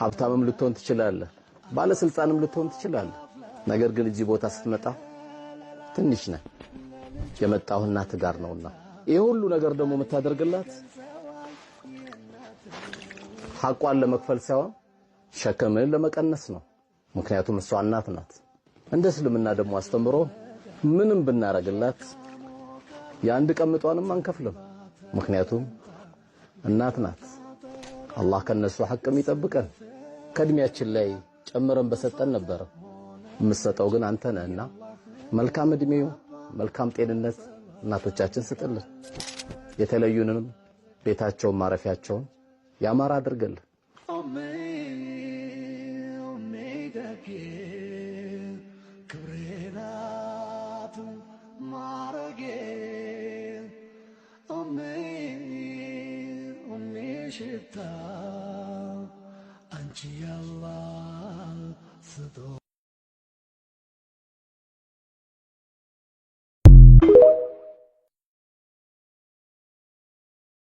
ሀብታምም ልትሆን ትችላለህ ባለስልጣንም ልትሆን ትችላለህ ነገር ግን እዚህ ቦታ ስትመጣ ትንሽ ነህ የመጣው እናት ጋር ነውና ይሄ ሁሉ ነገር ደግሞ የምታደርግላት ሐቋን ለመክፈል ሳይሆን ሸከምን ለመቀነስ ነው ምክንያቱም እሷ እናት ናት እንደ እስልምና ደግሞ አስተምሮ ምንም ብናረግላት የአንድ ቀምጧንም አንከፍልም ምክንያቱም እናት ናት አላህ ከነሱ ሐቅም ይጠብቀን ከእድሜያችን ላይ ጨምረን በሰጠን ነበር የምትሰጠው ግን አንተ ነህና መልካም እድሜው መልካም ጤንነት እናቶቻችን ስጥልን የተለዩንም ቤታቸውን ማረፊያቸውን ያማረ አድርገልን ክብሬናት ማረጌ ሽታ አንቺ ያላ ስጦታ